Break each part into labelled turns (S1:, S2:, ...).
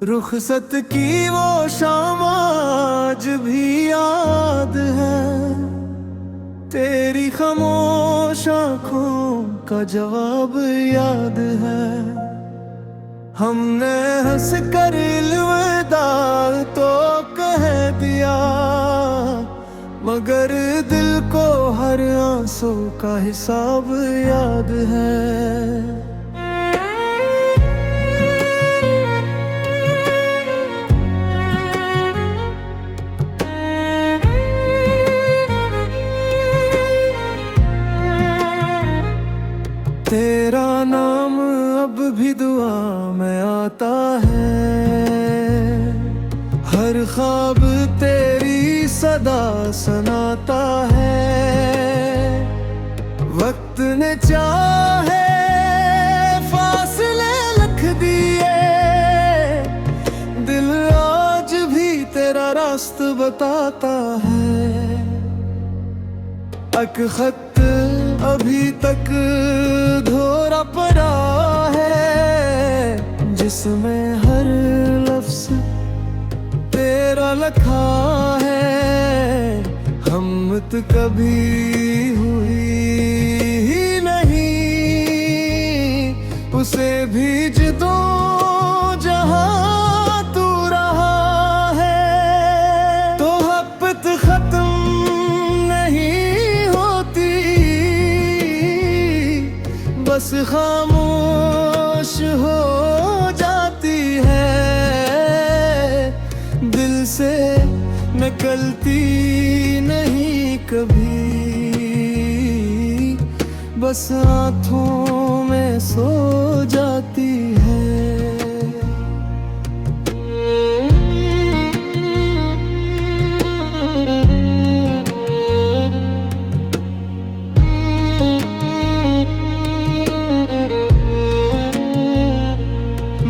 S1: रुखसत की वो शाम आज भी याद है, तेरी खामोश आँखों का जवाब याद है। हमने हंस कर अलविदा तो कह दिया, मगर दिल को हर आंसू का हिसाब याद है। तेरा नाम अब भी दुआ में आता है, हर ख्वाब तेरी सदा सुनाता है। वक्त ने चाहे फासले लिख दिए, दिल आज भी तेरा रास्ता बताता है। अक खत अभी तक धोरा पड़ा है, जिसमें हर लफ्ज तेरा लिखा है। हिम्मत कभी हुई ही नहीं, उसे भीज दो जहां तू रहा है। तो हब्बत खत्म नहीं होती, बस खामोश हो जाती है। दिल से निकलती नहीं कभी, बस आँखों में सो जाती है।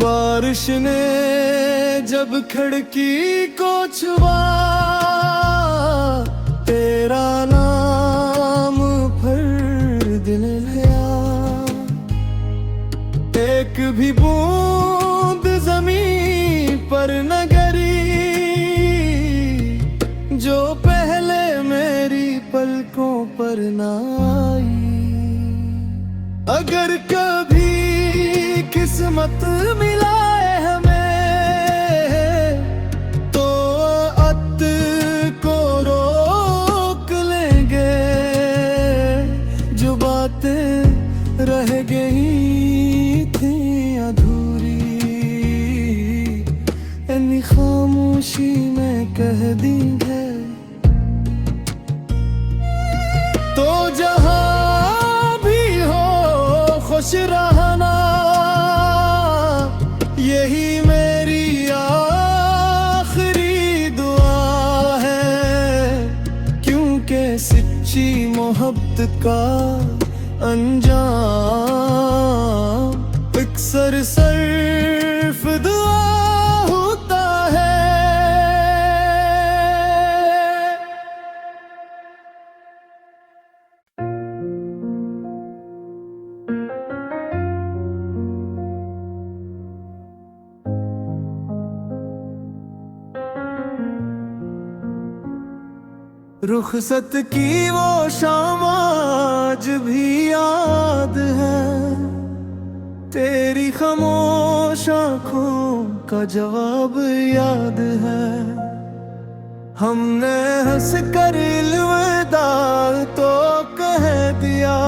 S1: बारिश ने जब खिड़की को छुआ, तेरा नाम फिर दिल लिया। एक भी बूंद जमीन पर न गिरी, जो पहले मेरी पलकों पर न आई। अगर कभी किस्मत मिलाए हमें, तो अत को रोक लेंगे। जो बातें रह गई थी अधूरी, इन्हीं खामोशी में कह दी है। तो जहां भी हो खुश रहना, यही मेरी आखिरी दुआ है। क्योंकि सच्ची मोहब्बत का अंजाम अक्सर सिर्फ दुआ होता है। रुखसत की वो शाम आज भी याद है, तेरी खामोश आँखों का जवाब याद है। हमने हंस कर अलविदा तो कह दिया,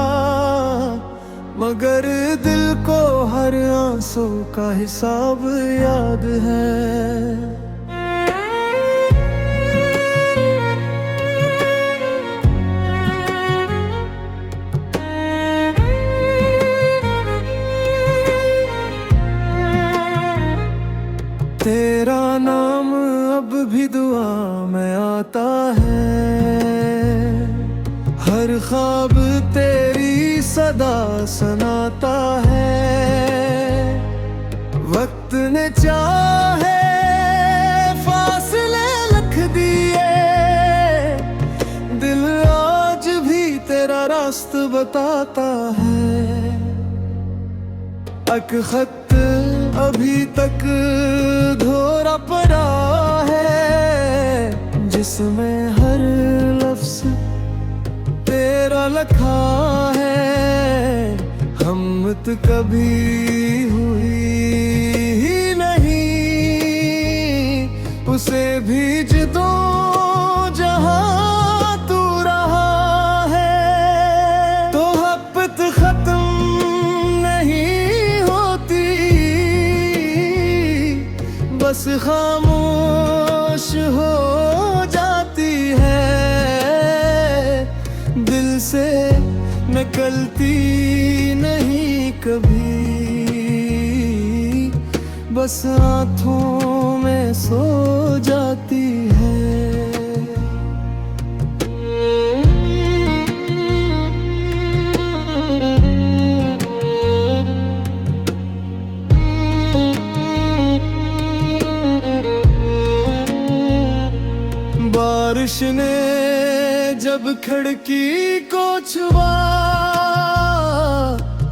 S1: मगर दिल को हर आंसू का हिसाब याद है। तेरा नाम अब भी दुआ में आता है, हर ख्वाब तेरी सदा सुनाता है। वक्त ने चाहे फासले लिख दिए, दिल आज भी तेरा रास्ता बताता है। अक खत अभी तक धोरा पड़ा है, जिसमें हर लफ्ज तेरा लिखा है। हिम्मत कभी हुई ही नहीं उसे भीज दो जहां तू रहा है। तो हपत खत्म नहीं होती, बस खामोश हो जाती है। दिल से निकलती नहीं कभी, बस आँखों में सो जाती है। बारिश ने जब खिड़की को छुआ,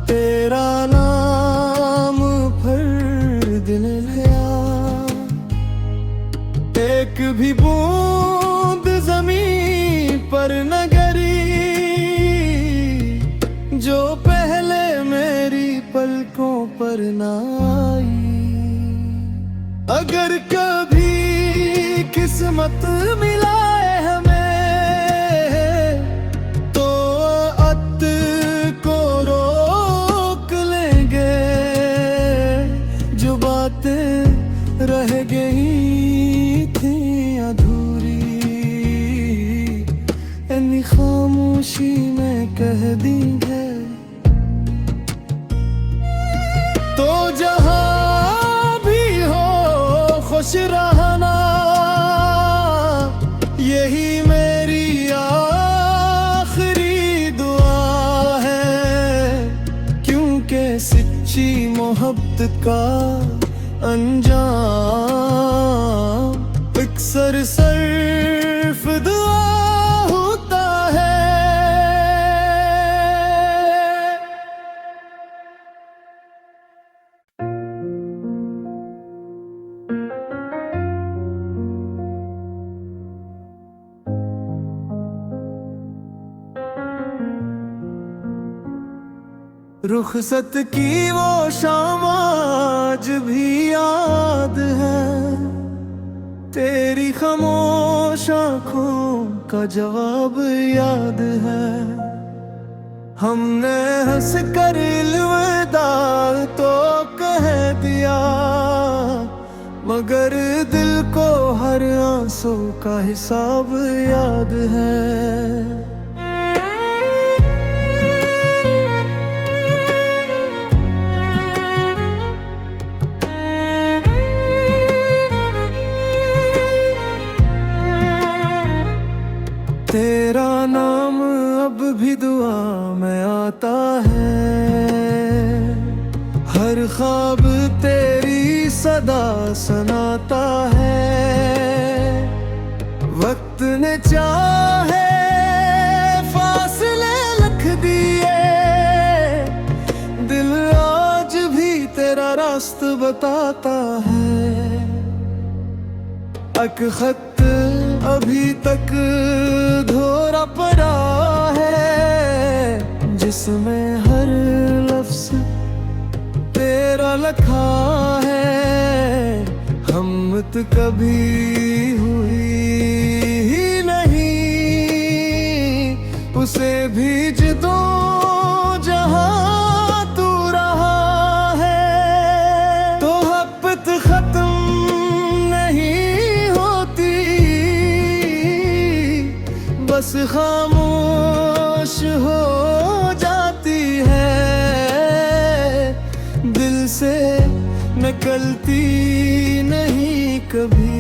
S1: तेरा नाम फिर दिल लिया। एक भी बूंद जमीन पर न गिरी, जो पहले मेरी पलकों पर न आई। अगर कभी किस्मत मिलाए हमें, तो अत को रोक लेंगे। जो बातें रह गई थी अधूरी, इन्हीं खामोशी में कह दी है। तो जहां भी हो खुश रहना, यही मेरी आखिरी दुआ है। क्योंकि सच्ची मोहब्बत का अंजाम अक्सर सिर्फ दुआ होता है। रुखसत की वो शाम आज भी याद है, तेरी खामोश आँखों का जवाब याद है। हमने हंस कर अलविदा तो कह दिया, मगर दिल को हर आंसू का हिसाब याद है। तेरा नाम अब भी दुआ में आता है, हर ख्वाब तेरी सदा सुनाता है। वक्त ने चाहे फासले लिख दिए, दिल आज भी तेरा रास्ता बताता है। अक खत अभी तक धोरा पड़ा है, जिसमें हर लफ्ज तेरा लिखा है। हिम्मत कभी हुई ही नहीं उसे भीज दो जहां तू रहा है। तो हपत खत्म नहीं होती, बस खामोश हो जाती है। दिल से निकलती नहीं कभी,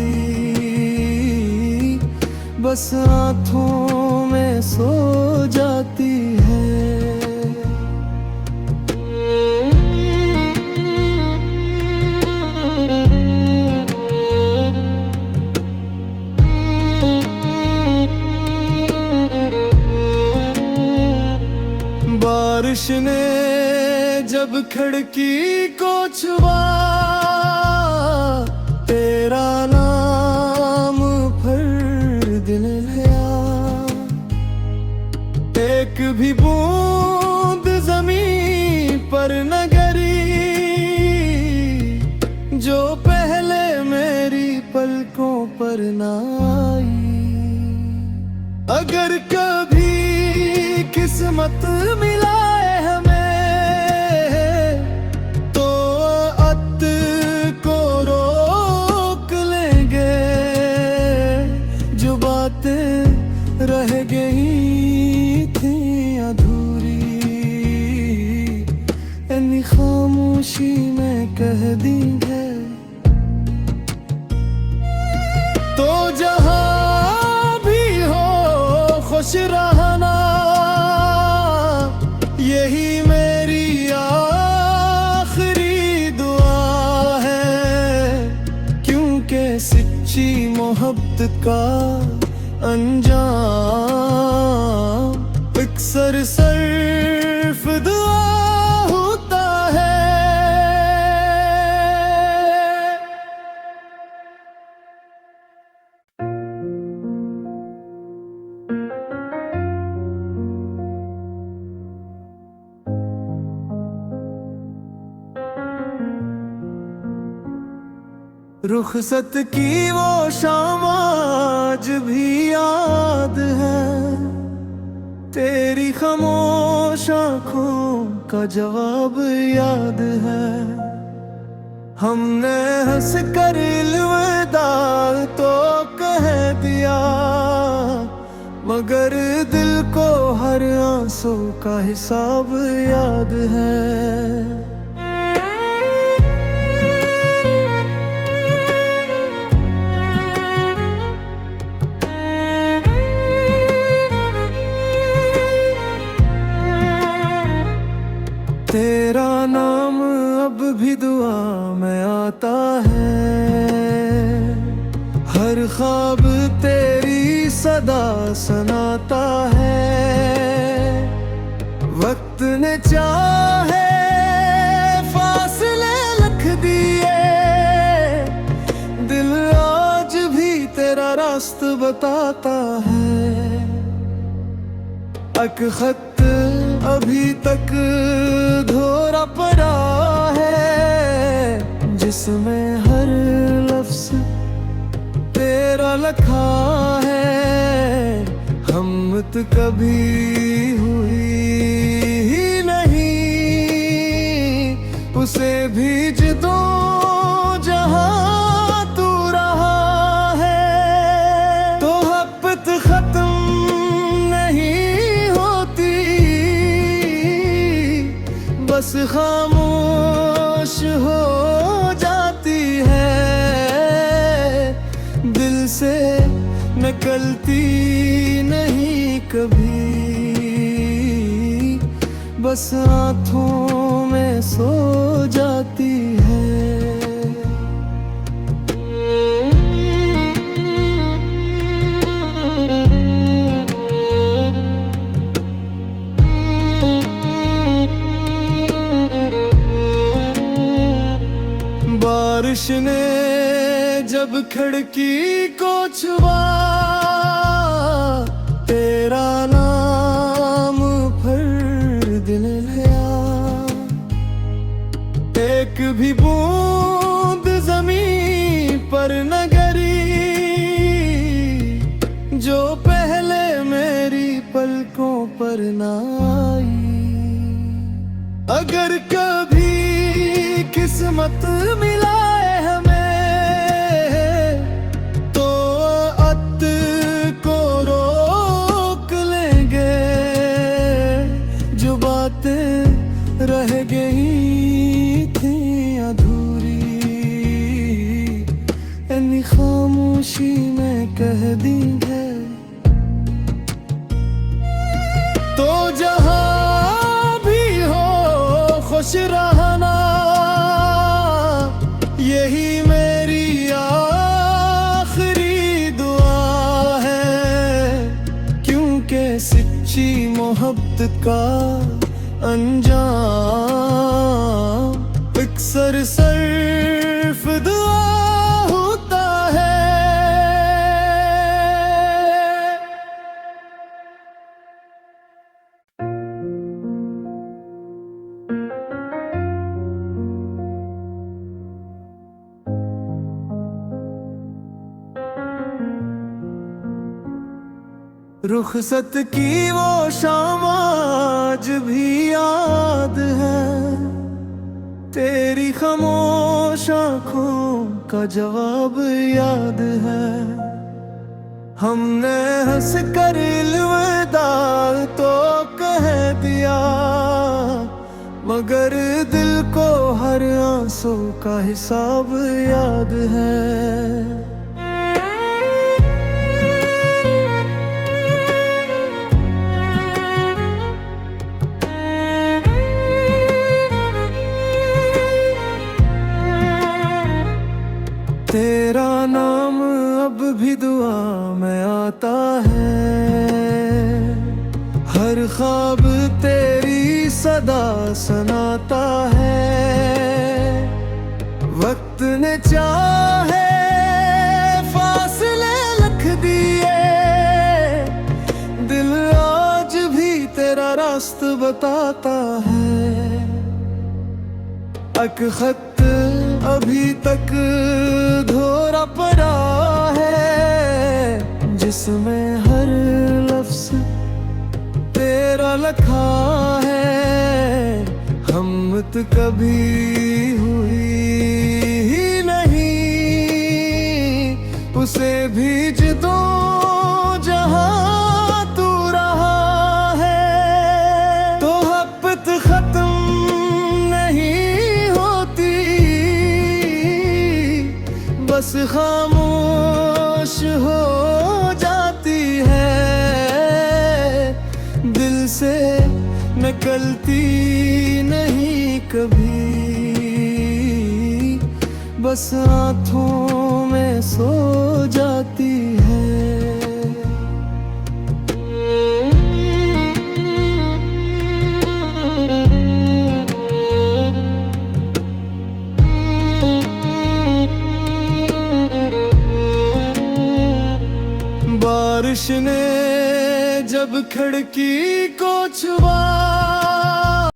S1: बस आँखों में सो जाती है। बारिश ने जब खिड़की को छुआ तेरा नाम फिर दिल लिया, एक भी बूंद जमीन पर न गिरी जो पहले मेरी पलकों पर न आई। अगर कभी किस्मत मिलाए हमें तो अत को रोक लेंगे, जो बातें रह गई थी अधूरी इन्हीं खामोशी में कह दी है। तो जहां भी हो खुश रहना, यही मेरी आखिरी दुआ है, क्योंकि सच्ची मोहब्बत का अंजाम अक्सर सिर्फ दुआ होता है। रुखसत की वो शाम आज भी याद है, तेरी खामोश आँखों का जवाब याद है। हमने हंस कर अलविदा तो कह दिया, मगर दिल को हर आंसू का हिसाब याद है। तेरा नाम अब भी दुआ में आता है, हर ख्वाब तेरी सदा सुनाता है। वक्त ने चाहे फासले लिख दिए, दिल आज भी तेरा रास्ता बताता है। अक खत अभी तक धोरा पड़ा है, जिसमें हर लफ्ज तेरा लिखा है। हिम्मत कभी हुई ही नहीं, उसे भीज दो जहां तू रहा है। तो हब्बत खत्म नहीं होती, बस खामोश हो जाती है। दिल से निकलती नहीं कभी, बस आँखों में सो जाती है। बारिश ने जब खिड़की को छुआ तेरा नाम फिर दिल लिया, एक भी बूंद जमीन पर न गिरी जो पहले मेरी पलकों पर न आई। अगर कभी किस्मत मिलाए हमें तो अत को रोक लेंगे, जो बातें रह गई थी अधूरी इन्हीं खामोशी में कह दी है। तो जहां भी हो खुश रहना, यही मेरी आखिरी दुआ है, क्योंकि सच्ची मोहब्बत का अंजाम सर सर्फ दुआ होता है। रुखसत की वो शाम आज भी याद है, तेरी खामोश आँखों का जवाब याद है। हमने हंस कर अलविदा तो कह दिया, मगर दिल को हर आंसू का हिसाब याद है। तेरा नाम अब भी दुआ में आता है, हर ख्वाब तेरी सदा सुनाता है। वक्त ने चाहे फासले लिख दिए, दिल आज भी तेरा रास्ता बताता है। अक खत अभी तक धोरा पड़ा है, जिसमें हर लफ्ज तेरा लिखा है। हिम्मत कभी हुई ही नहीं, उसे भीज दो जहां तू रहा है। तो हब्बत खत्म नहीं होती, बस खामोश हो जाती है। दिल से निकलती नहीं कभी, बस आँखों में सो जाती है। बारिश ने जब खिड़की को छुआ,